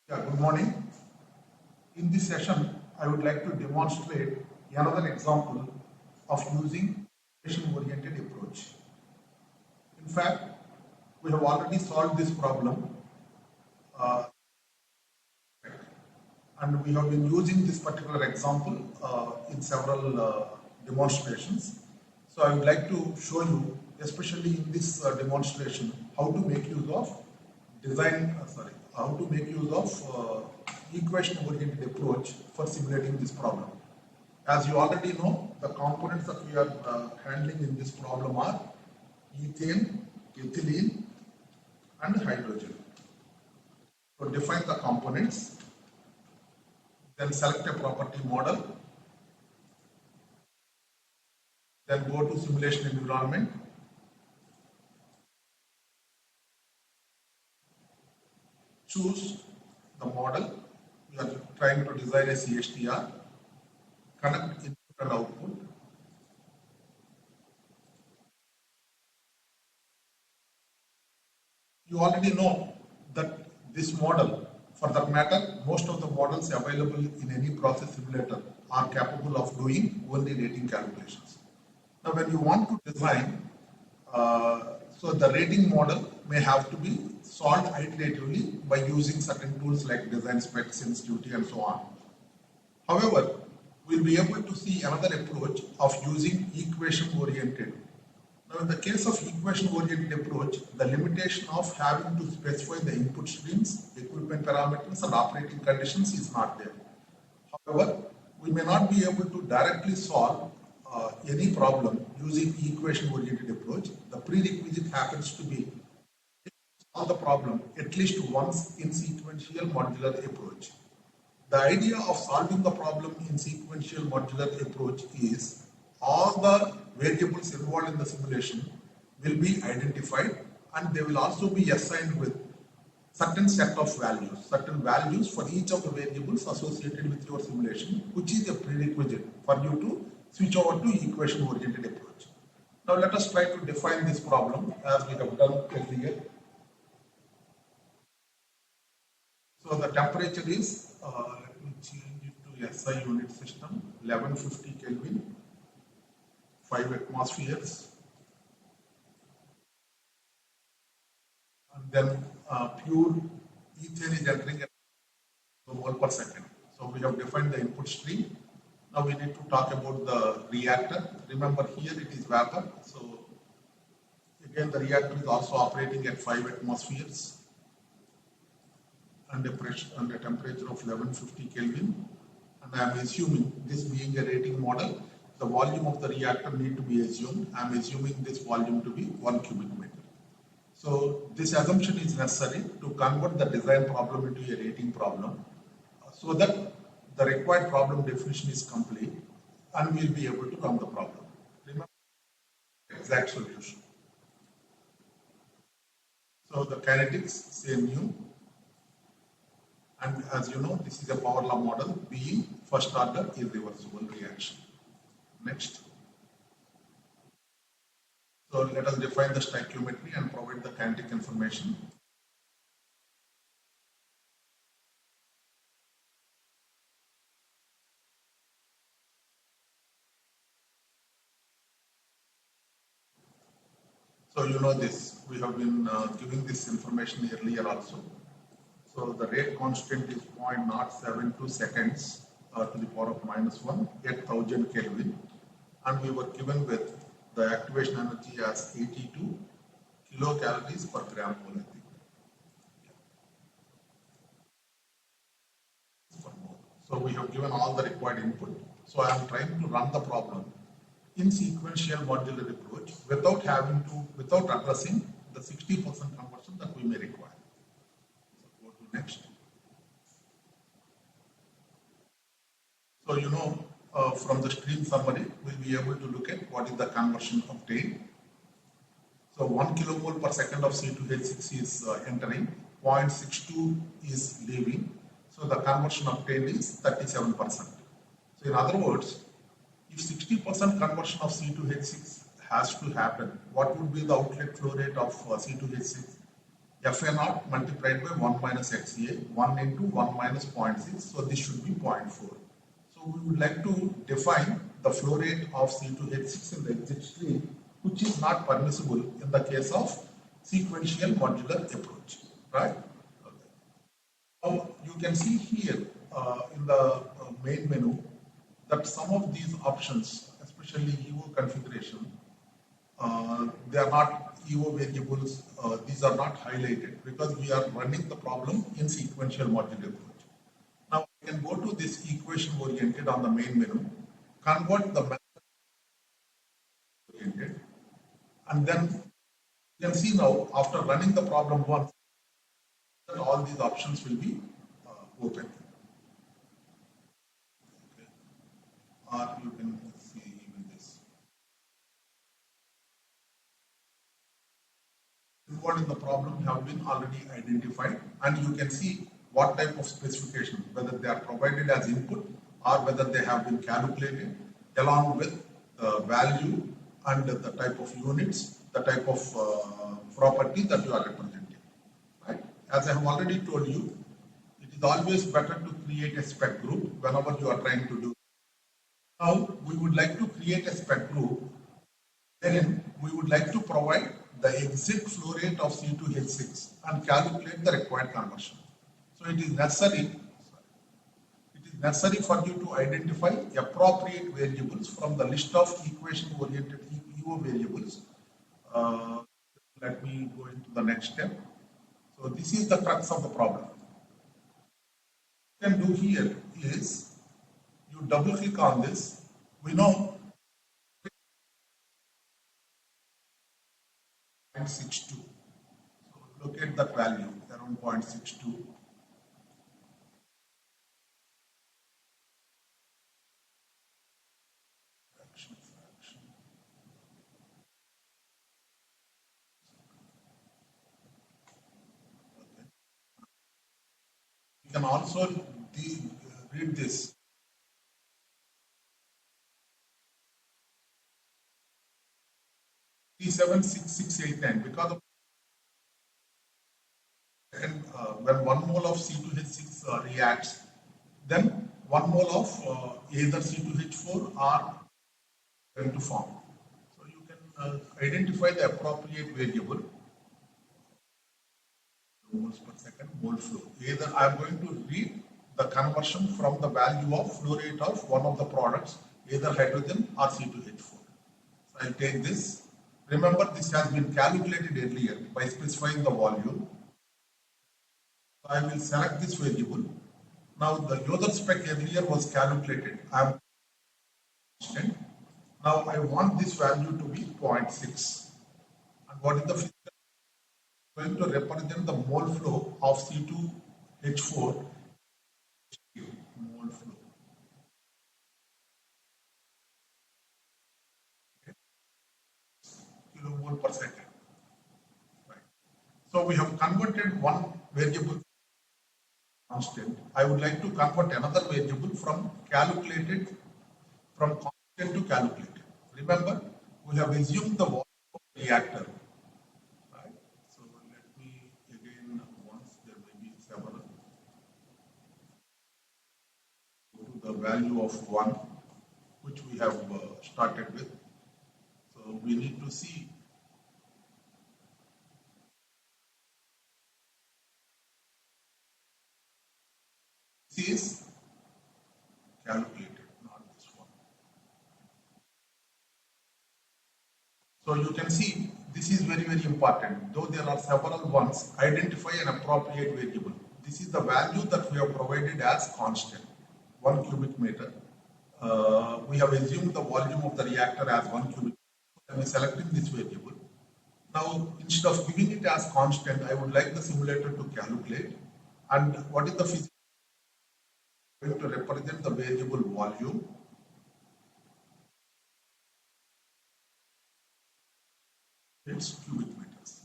Yeah, good morning. In this session, I would like to demonstrate another example of using patient-oriented approach. In fact, we have already solved this problem and we have been using this particular example in several demonstrations. So I would like to show you, especially in this demonstration, how to make use of how to make use of equation-oriented approach for simulating this problem. As you already know, the components that we are handling in this problem are ethane, ethylene, and hydrogen. So define the components, then select a property model, then go to simulation environment, choose the model. We are trying to design a CSTR, connect input and output. You already know that this model, for that matter, most of the models available in any process simulator are capable of doing only rating calculations. Now, when you want to design, so the rating model may have to be solved iteratively by using certain tools like design spec, sensitivity, and so on. However, we'll be able to see another approach of using equation-oriented. Now, in the case of equation-oriented approach, the limitation of having to specify the input streams, equipment parameters, and operating conditions is not there. However, we may not be able to directly solve any problem using equation-oriented approach. The prerequisite happens to be solve the problem at least once in sequential modular approach. The idea of solving the problem in sequential modular approach is all the variables involved in the simulation will be identified and they will also be assigned with certain set of certain values for each of the variables associated with your simulation, which is a prerequisite for you to switch over to equation-oriented approach. Now let us try to define this problem as we have done earlier. So the temperature is, let me change it to SI unit system, 1150 Kelvin, 5 atmospheres. And then pure ethane is entering at mole per second. So we have defined the input stream. Now we need to talk about the reactor. Remember here it is vapor. So again the reactor is also operating at 5 atmospheres and a pressure and a temperature of 1150 Kelvin. And I am assuming, this being a rating model, the volume of the reactor need to be assumed. I am assuming this volume to be 1 cubic meter. So this assumption is necessary to convert the design problem into a rating problem so that the required problem definition is complete and we will be able to run the problem. Remember the exact solution. So the kinetics, same mu. And as you know, this is a power law model being first order irreversible reaction. Next. So let us define the stoichiometry and provide the kinetic information. So you know this, we have been giving this information earlier also. So the rate constant is 0.072 seconds to the power of -1 at 1000 Kelvin, and we were given with the activation energy as 82 kilocalories per gram mole. So we have given all the required input. So I am trying to run the problem in sequential modular approach without addressing the 60% conversion that we may require. So go to next. So you know from the stream summary, we'll be able to look at what is the conversion obtained. So 1 kilomole per second of C2H6 is entering, 0.62 is leaving. So the conversion obtained is 37%. So in other words, if 60% conversion of C2H6 has to happen, what would be the outlet flow rate of C2H6? Fa naught multiplied by 1 minus Xa, 1 into 1 minus 0.6, so this should be 0.4. So we would like to define the flow rate of C2H6 in the exit stream, which is not permissible in the case of sequential modular approach, right? Okay. Now you can see here in the main menu that some of these options, especially EO configuration, they are not EO variables, these are not highlighted because we are running the problem in sequential modular approach. Now we can go to this equation oriented on the main menu, convert the method oriented, and then you can see now after running the problem once, all these options will be open. Okay. Or you can see even this. Involved in the problem have been already identified, and you can see what type of specification, whether they are provided as input or whether they have been calculated along with the value and the type of units, the type of property that you are representing. Right? As I have already told you, it is always better to create a spec group whenever you are trying to do. Now we would like to create a spec group wherein we would like to provide the exit flow rate of C2H6 and calculate the required conversion. So it is necessary for you to identify appropriate variables from the list of equation-oriented EO variables. Uh, Let me go into the next step. So this is the crux of the problem. What you can do here is you double click on this. We know 0.62. So locate that value around 0.62. Fraction. Okay. You can also read this 376689 because of when 1 mole of C2H6 reacts, then 1 mole of either C2H4 are going to form. So you can identify the appropriate variable, moles per second, mole flow. Either I am going to read the conversion from the value of flow rate of one of the products, either hydrogen or C2H4. So I'll take this. Remember, this has been calculated earlier by specifying the volume. So I will select this variable. Now the user spec earlier was calculated. I am constant. Now I want this value to be 0.6. And what is the figure? Going to represent the mole flow of C2H4 mole flow. Okay. Kilomole per second. Right. So we have converted one variable constant. I would like to convert another variable from constant to calculated. Remember, we have assumed the volume of the reactor. Right? So let me again, once there may be several, go to the value of 1, which we have started with. So we need to see this is calculated, not this one. So you can see this is very, very important. Though there are several ones, identify an appropriate variable. This is the value that we have provided as constant, 1 cubic meter. We have assumed the volume of the reactor as 1 cubic meter. I am selecting this variable. Now, instead of giving it as constant, I would like the simulator to calculate. And what is the physics going to represent the variable volume? It's cubic meters.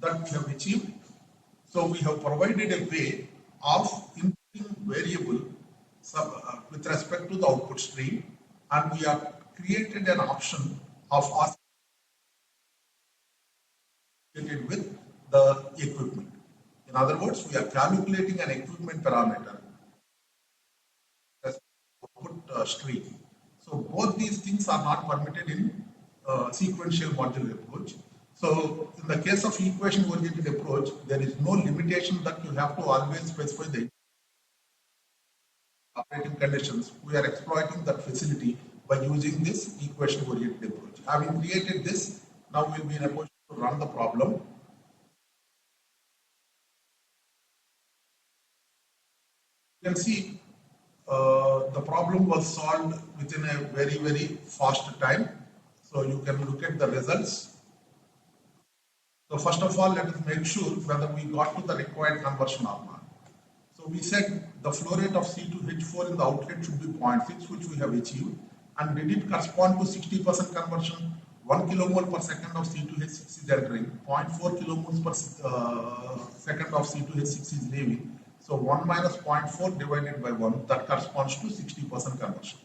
That we have achieved. So we have provided a way of inputting variable with respect to the output stream, and we have created an option of asking associated with the equipment. In other words, we are calculating an equipment parameter as output stream. So both these things are not permitted in sequential modular approach. So in the case of equation oriented approach, there is no limitation that you have to always specify the operating conditions. We are exploiting that facility by using this equation oriented approach. Having created this, now we'll be in a position to run the problem. You can see the problem was solved within a very, very fast time. So you can look at the results. So first of all, let us make sure whether we got to the required conversion or not. So we said the flow rate of C2H4 in the outlet should be 0.6, which we have achieved. And did it correspond to 60% conversion? 1 kilomole per second of C2H6 is entering, 0.4 kilomoles per second of C2H6 is leaving. So 1 minus 0.4 divided by 1, that corresponds to 60% conversion.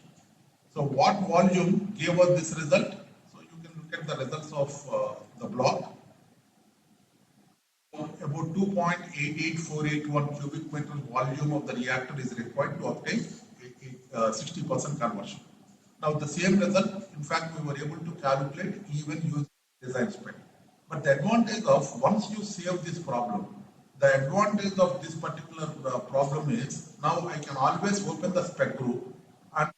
So what volume gave us this result? So you can look at the results of the block. About 2.88481 cubic meters volume of the reactor is required to obtain 60% conversion. Now the same result, in fact, we were able to calculate even using design spec. But the advantage of once you save this problem, the advantage of this particular problem is now I can always open the spec group and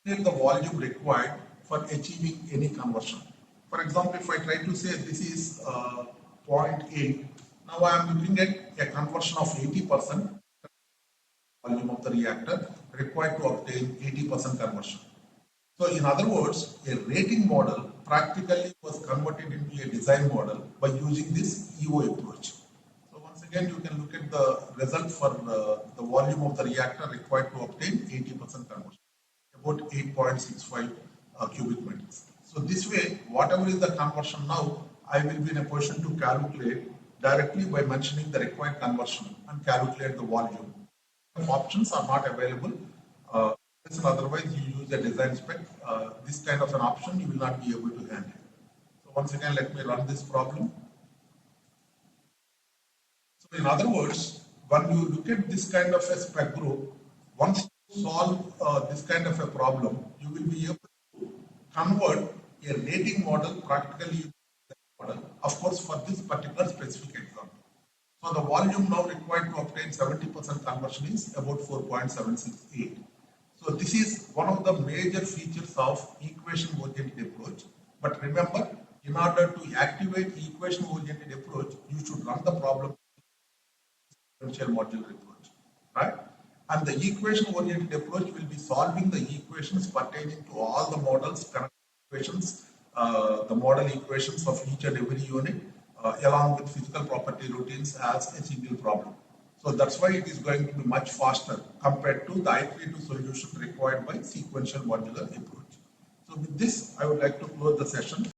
calculate the volume required for achieving any conversion. For example, if I try to say this is 0.8, now I am looking at a conversion of 80% volume of the reactor required to obtain 80% conversion. So in other words, a rating model practically was converted into a design model by using this EO approach. So once again, you can look at the result for the volume of the reactor required to obtain 80% conversion, about 8.65 cubic meters. So this way, whatever is the conversion now, I will be in a position to calculate directly by mentioning the required conversion and calculate the volume. If options are not available, otherwise you use a design spec, this kind of an option you will not be able to handle. So once again, let me run this problem. So in other words, when you look at this kind of a spec group, once you solve this kind of a problem, you will be able to convert a rating model practically model, of course, for this particular specific example. So the volume now required to obtain 70% conversion is about 4.768. So this is one of the major features of equation-oriented approach. But remember, in order to activate equation-oriented approach, you should run the problem sequential modular approach, right? And the equation-oriented approach will be solving the equations pertaining to all the models, connected equations, the model equations of each and every unit, along with physical property routines as a single problem. So that's why it is going to be much faster compared to the iterative solution required by sequential modular approach. So with this, I would like to close the session.